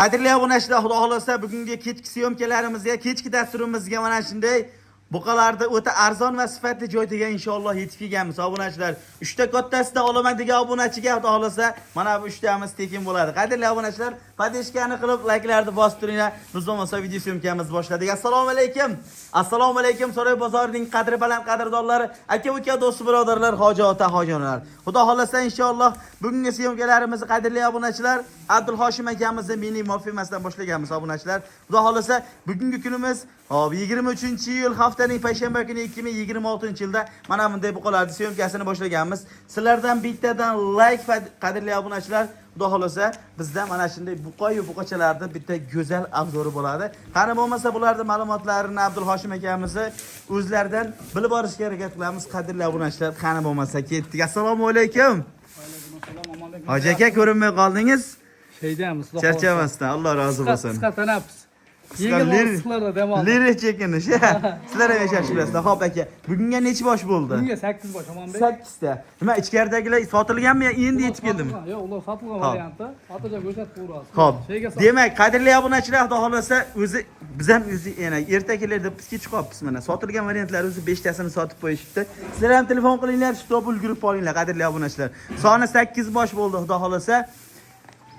Qadrli obunachilar, xudo xolasa bugungi kechki syomkalarimizga, kechki dasturimizga mana shunday buqalarda o'ta arzon va sifatli joyga inshaalloh yetib kelganmiz obunachilar. 3 ta kattasida olaman degan obunachiga xudo xolasa mana bu 3 tamiz tekin bo'ladi. Qadrli obunachilar, podeshkani qilib, like'larni bosib turinglar. Biz bo'lmasa video syomkamiz boshladik. Assalomu alaykum. Assalomu alaykum Saroy bozorining qadri baland qadrdonlari, aka-uka, do'st birodarlar, hoji ota, hojijonalar. Xudo xolasa inshaalloh bugungi syomkalarimizni qadrli obunachilar Abdulhoshim akamizning mini morfemasidan boshlaganmiz obunachilar. Xudo xolasa bugungi kunimiz 23-iyul haftaning payshanba kuni 2026-yilda mana bunday buqalarning syomkasini boshlaganmiz. Sizlardan bittadan like qadrli obunachilar. Xudo xolasa bizda mana shunday buqa-yu buqachalarda bitta go'zal obzori bo'ladi. Qani bo'lmasa bularning ma'lumotlarini Abdulhoshim akamizni o'zlaridan bilib olishga harakat qilamiz qadrli obunachilar. Qani bo'lmasa ketdik. Assalomu alaykum. Hoji aka, ko'rinmay qoldingiz. Şeydamiz. Charchamasdan, Alloh rozi bo'lsin. Qisqa tanafus. Yengil issiqlarda dam oldi. Lirik chekinish. Sizlar ham yashashibsizlar. Xo'p aka, bugunga necha bosh bo'ldi? Bunga 8 bosh, Omonbek. 8 ta. Nima ichkaridagilar sotilganmi yo endi yetib keldimi? Yo'q, ular sotilgan variantda. Xotirjam ko'rsatib qo'yamiz. Xo'p. Demak, qadrli obunachilar, xudo xolasa o'zi biz ham o'zi yana erta kelarda bizga chiqyapmiz mana. Sotilgan variantlar o'zi 5 tasini sotib qo'yishibdi. Sizlar ham telefon qilinglar, shu top ulgurib olinglar qadrli obunachilar. Soni 8 bosh bo'ldi, xudo xolasa.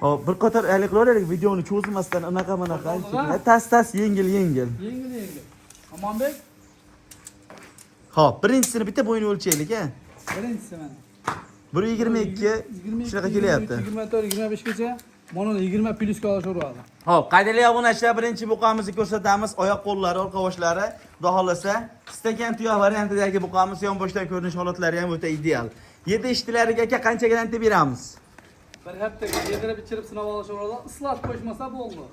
Hop, bir qator qilaveraylik videoni cho'zmasdan unaqa tas yengil. Yengil. Omonbek. Hop, birinchisini bitta bo'yini o'lchaylik, ha. Birinchisi mana. 1.22 shunaqa kelyapti. 24, 25 gacha. Mana 20 plyusga olishaveradi. Hop, qadrli obunachilar, birinchi buqamizni ko'rsatamiz. Oyoq qo'llari, orqa boshlari, xudo xolasa, stakan tuyoq variantidagi buqamiz yonboshdan ko'rinish holatlari ham o'ta ideal. 7 ishtilariga aka qancha garantiya beramiz? Bir haftaga yedirib ichirib sinab olishaveradi. Islat qo'shmasa bo'ldi.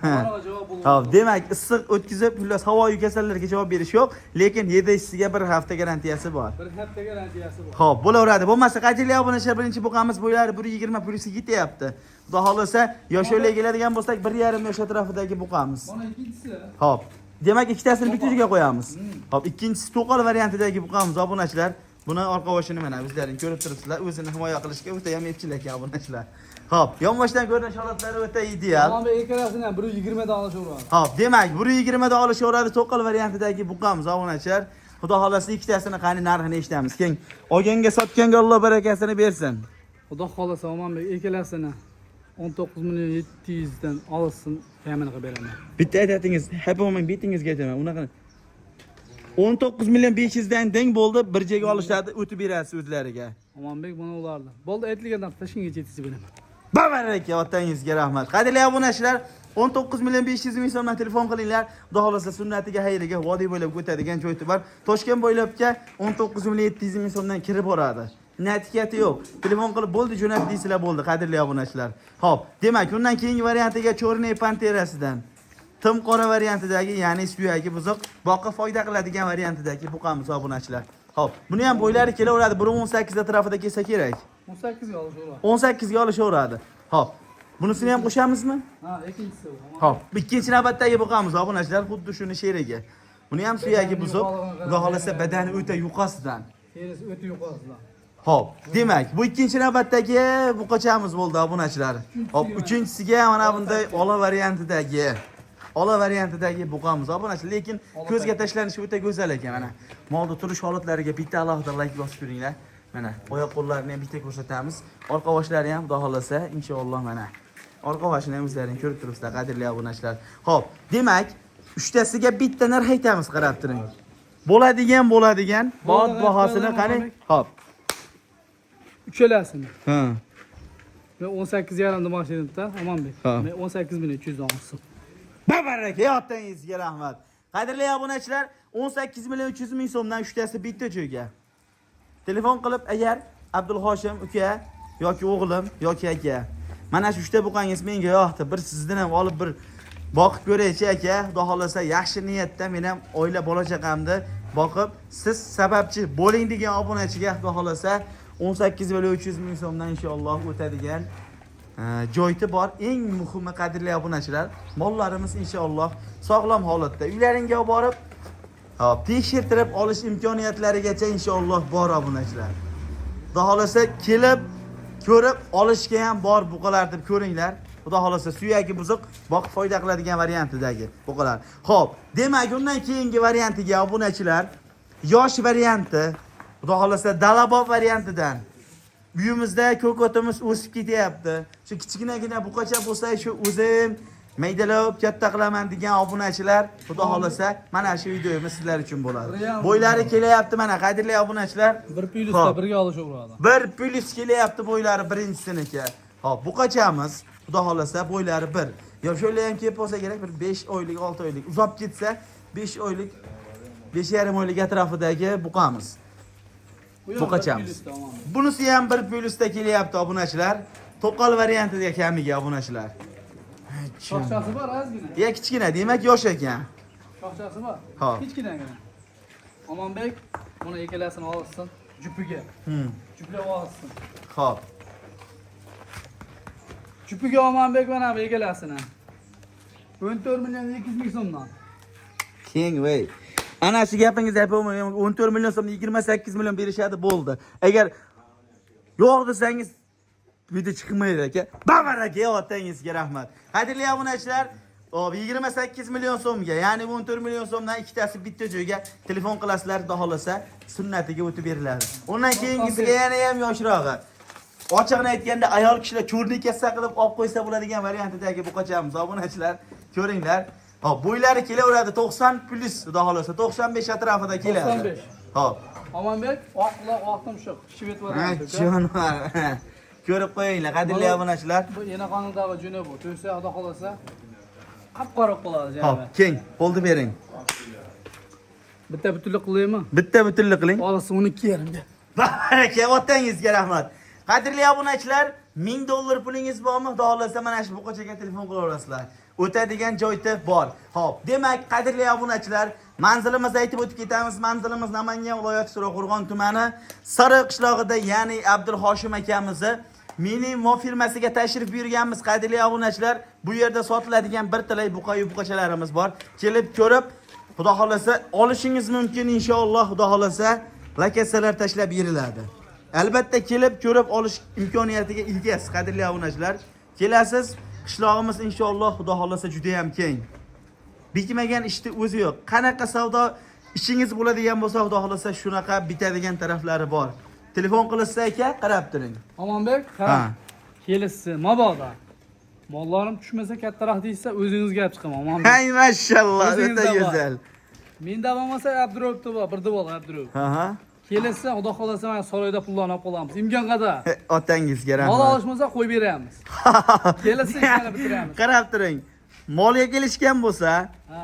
Mana javob bo'ldi. Hop, demak, issiq o'tkazib, pullas havoyi kasallarga javob berish yo'q, lekin 7 ishsiga bir hafta garantiyasi bor. Bir hafta garantiyasi bor. Hop, bo'laveradi. Bo'lmasa qanchalik obunachilar birinchi buqamiz bo'ylari 1.20 plyusga ketyapti. Xudo xolasa, yosh o'ylarga keladigan bo'lsak 1.5 yosh atrofidagi buqamiz. Mana ikkinchisi. Hop. Demak, ikkitasini bitta joyga qo'yamiz. Hop, ikkinchisi to'qol variantidagi buqamiz obunachilar. Buni orqa boshini mana o'zlaring ko'rib turibsizlar. O'zini himoya qilishga o'ta ham epchilar ekan obunachilar. Hop, yonboshdan ko'rinish holatlari o'ta ideal. Mana bu ikkalasini ham 1.20 dan olishaveradi. Hop, demak 1.20 dan olishaveradi to'qol variantidagi buqamiz obunachilar. Xudo xolasa ikkitasini qani narxini eshitamiz. Keng olganga sotganga Alloh barakasini bersin. Xudo xolasa Omonbek ikkalasini 19 million 700 dan olsin, kamini qilib beraman. Bitta aytatingiz, hep olmang betingizga aytaman. Unaqa 19 million 500 dan deng bo'ldi, bir joyga olishadi, o'tib berasiz o'zlariga. Omonbek buni ulardi. Bo'ldi, aytilgandan tashingacha yetkazib beraman. Babaraka, otangizga rahmat. Qadrli obunachilar, 19 million 500 ming so'mdan telefon qilinglar. Xudo xolasa sunnatiga, xayriga vodiy bo'ylab o'tadigan joyti bor. Toshkent bo'ylabga 19 million 700 ming so'mdan kirib boradi. Natikati yo'q. Telefon qilib bo'ldi, jo'nat deysizlar bo'ldi, qadrli obunachilar. Hop, demak, undan keyingi variantiga Chorney Panterasidan tim qora variantidagi, ya'ni suyagi buzuq, boqqa foyda qiladigan variantidagi buqamiz obunachilar. Hop, buni ham bo'ylari kelaveradi, 1.18 atrofida kelsa kerak. 18 ga olishaveradi. 18 ga olishaveradi. Hop. Bunisini ham qo'shamizmi? Ha, ikkinchisi bu. Hop, ikkinchi navbatdagi buqamiz obunachilar xuddi shuni sheriga. Buni ham suyagi buzuq, xudo xolasa badani o'ta yuqosidan. Terisi o'ta yuqosidan. Hop, demak, bu ikkinchi navbatdagi buqachamiz bo'ldi obunachilar. Hop, uchinchisiga mana bunday ola variantidagi buqamiz obunachilar, lekin ko'zga tashlanishi o'ta go'zal ekan mana. Molda turish holatlariga bitta alohida like bosib turinglar. Mana oyoq qo'llarini ham bitta ko'rsatamiz. Orqa boshlari ham xudo xolasa inshaalloh mana. Orqa boshini ham o'zlaring ko'rib turibsizlar qadrli obunachilar. Hop, demak, uchtasiga bitta narx aytamiz, qarab turing. Bo'ladigan bot bahosini qani? Hop. Uchalasini. Ha. Men 18,5 demoqchi edimda, Omonbek. Men 18,300 dan olsin. Babaraka, otangizga rahmat. Qadrli obunachilar, 18 million 300 ming so'mdan uchtasi bitta joyga. Telefon qilib, agar Abdulhoshim uka yoki o'g'lim yoki aka, mana shu uchta buqangiz menga yoqdi, bir sizdan ham olib bir boqib ko'raychi aka, xudo xolasa yaxshi niyatda men ham oila bola chaqamni boqib, siz sababchi bo'ling degan obunachiga xudo xolasa 18 million 300 ming so'mdan inshaalloh o'tadigan joyti bor. Eng muhimi qadrli obunachilar, mollarimiz inshaalloh sog'lom holatda uylaringga olib borib, hop, tekshirtirib olish imkoniyatlarigacha inshaalloh bor obunachilar. Xudo xolasa kelib ko'rib olishga ham bor buqalar deb ko'ringlar. Xudo xolasa suyagi buzuq, boqib foyda qiladigan variantidagi buqalar. Xo'p, demak, undan keyingi variantiga obunachilar, yosh varianti, xudo xolasa dalabob variantidan uyimizda ko'kotimiz o'sib ketyapti. Shu kichkinagina buqacha bo'lsa, shu o'zim maydalab katta qilaman degan obunachilar, xudo xolasa, mana shu videomiz sizlar uchun bo'ladi. Bo'ylari kelyapti mana, qadrli obunachilar. Bir plyusda birga olishaveradi. Bir plyus kelyapti bo'ylari birinchisiniki. Hop, buqachamiz, xudo xolasa, bo'ylari 1. Yoshlar ham kelib bo'lsa kerak, bir 5 oylik, 6 oylik. Uzab ketsa 5 oylik, 5,5 oylik atrofidagi buqamiz. Buqachamiz. Bunisi ham bir plyusda kelyapti obunachilar. To'qol variantida kamiga obunachilar. Shoxchasi bor ozgina. Ya kichkina, demak yosh ekan. Shoxchasi bor. Hop. Kichkinagina. Omonbek buni ikkalasini olsin, jupiga. Juplab olsin. Hop. Jupiga Omonbek mana bu ikkalasini. 14 million 200 ming so'mdan. Keng vey. Ana shu gapingizni aytmayman, 14 million so'm 28 million berishadi bo'ldi. Agar yo'q desangiz video chiqmaydi aka. Babaraka otangizga rahmat. Qadrli obunachilar, 28 million so'mga, ya'ni 14 million so'mdan ikkitasi bitta joyga telefon qilasizlar, xudo xolasa, sunnatiga o'tib beriladi. Undan keyingisiga yana ham yoshrog'i. Ochiqni aytganda ayol kishilar cho'rni kassa qilib olib qo'ysa bo'ladigan variantidagi buqachamiz obunachilar, ko'ringlar. Hop, bo'ylari kelaveradi 90 plus, xudo xolasa, 95 atrofida keladi. 95. Hop. Omonbek, oq quloq, oq tumshuq, shvet bo'ladi. Jonlar. Ko'rib qo'yinglar, qadrli obunachilar. Bu yana qonundagi juni bu. To'ysa, xudo xolasa, qop-qora bo'ladi Hop, jami. keng, qo'lni bering. Bitta butunlik qilaymi? Bitta butunlik qiling. Olasi 12,5 ga. Baraka, otangizga rahmat. Qadrli obunachilar, $1000 pulingiz bormi? Xudo xolasa mana shu buqachaga telefon qilaverasizlar. O'tadigan joyda bor. Xo'p, demak, qadrli obunachilar, manzilimizni aytib o'tib ketamiz. Manzilimiz Namangan viloyati So'roqo'rg'on tumani Sariq qishlog'ida, ya'ni Abdulhoshim akamizni mini mo firmasiga tashrif buyurganmiz. Qadrli obunachilar, bu yerda sotiladigan bir talay buqayu buqachalarimiz bor. Kelib ko'rib, xudo xolasa olishingiz mumkin inshaalloh. Xudo xolasa, lokatsiyalar tashlab beriladi. Albatta kelib ko'rib olish imkoniyatiga egasiz, qadrli obunachilar. Kelasiz, qishlog'imiz inshaalloh xudo xolasa juda ham keng. Bitmagan ishni o'zi yo'q. Qanaqa savdo ishingiz bo'ladigan bo'lsa, xudo xolasa shunaqa bitadigan taraflari bor. Telefon qilsa aka, qarab turing. Omonbek, qarang. Kelishsi, mabodo. Mollarim tushmasa kattaroq deysa, o'zingizga gap chiqaman, Omonbek. Hay mashallah, O'zingizda o'ta bor. go'zal. Menda bo'lmasa Abdurobda bor, birda bor Abdurob. Ha. Kelishsa, xudo xolasa men saroyda pullarni olib qolamiz. Imkon qadar. Otangizga Mol rahmat. olishmasa qo'yib beramiz. Kelishsa ishlarni bitiramiz. Qarab turing. Molga kelishgan bo'lsa,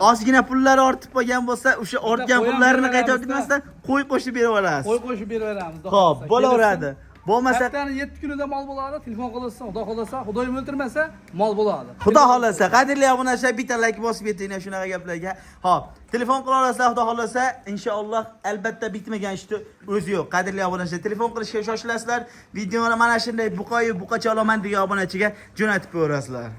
ozgina pullari ortib qolgan bo'lsa, o'sha ortgan pullarini qaytarib ketmasdan qo'y qo'shib berib olasiz. Qo'y qo'shib berib beramiz. Xo'p, bo'laveradi. Bo'lmasa, haftani 7 kunida mol bo'ladi. Telefon qilsa, xudo xolasa, xudoyim o'ltirmasa, mol bo'ladi. xudo xolasa, qadrli obunachilar, bitta like bosib yetinglar shunaqa gaplarga. Hop, telefon qila olasizlar, xudo xolasa, inshaalloh albatta bitmagan ishni o'zi yo'q. Qadrli obunachilar, telefon qilishga shoshilasizlar. Videoni mana shunday buqayu buqacha olaman degan obunachiga jo'natib qo'yasizlar.